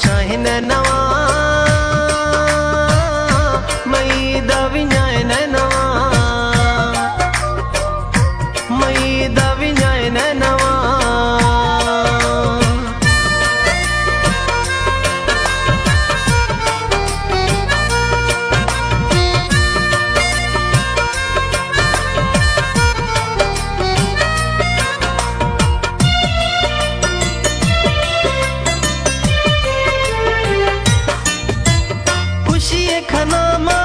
शाहिन नवा मई दविञायन नवा मई दविञायन नवा खनामा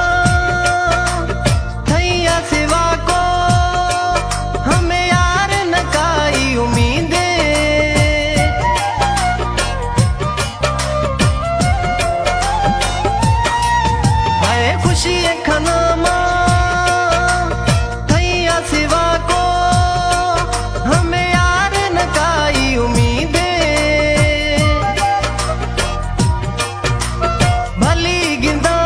थैया सिवा को हमें यार न काई उम्मीदे है खुशी खनामा थैया सिवा को हमें यार न काई उम्मीदे भली गिंदा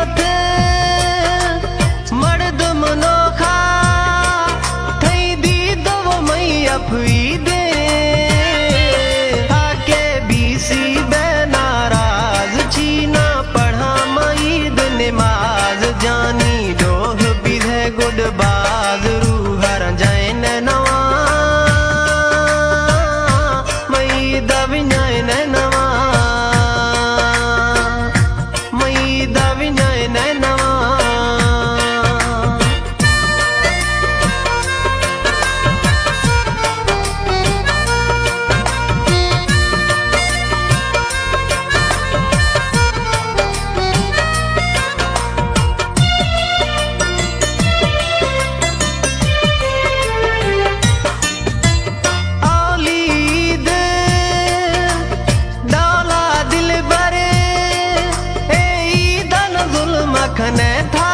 दे आके बीसी बेनाराज चीना पढ़ा मईद नमाज जानी डोह बिधे गुडबाज रूहर जैन नवा मईद विञायन नवा मईद विञायन नवा था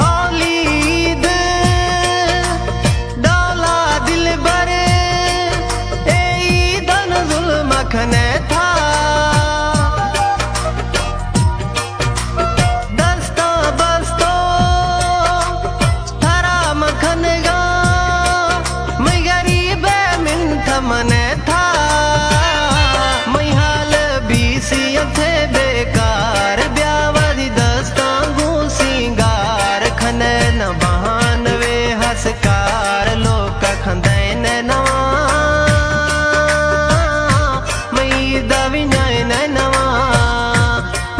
औलीद डौला दिल बरे ईदन जुल्म खने था दस्ता बस्तो थरा मखन गा मैं गरीब मिन मने था थे बेकार ब्यावादी दस्ता सिंगार खने न बहान वे हसकार लोक खंदैन नवा मई दविञायन नवा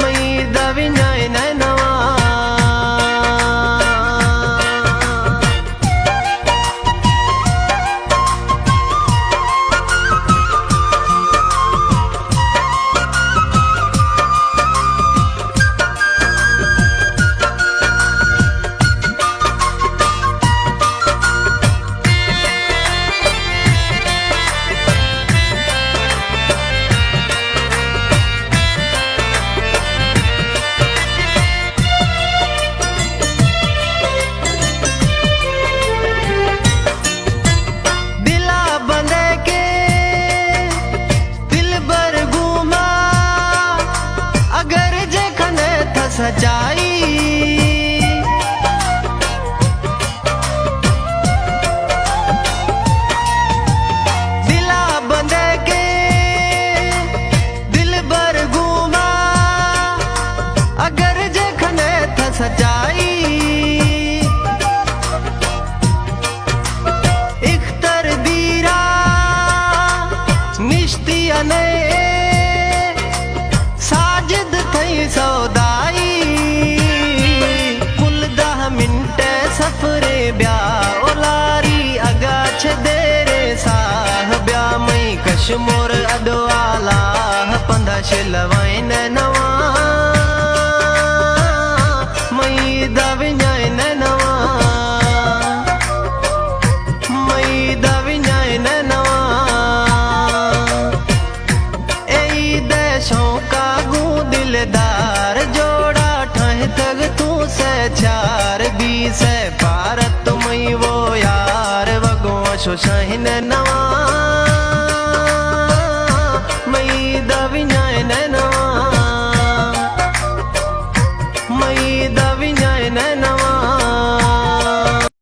मई दविञायन नवा सजाई दिला बंदे के दिल बर घूमा अगर जखने था सजाई इख्तर दीरा निश्तिया ने साजिद थई सौदाई सफरे ब्या ओलारी अगाछ देरे साह ब्या मई कश्मोर अडवाला पंधा शिलवाइन नवा मई दविञायन नवा मई दविञायन नवा ए देशों का गू दिलदार जोड़ा ठह तक तू से चार से भारत मई वो यार वगो शो शाहिन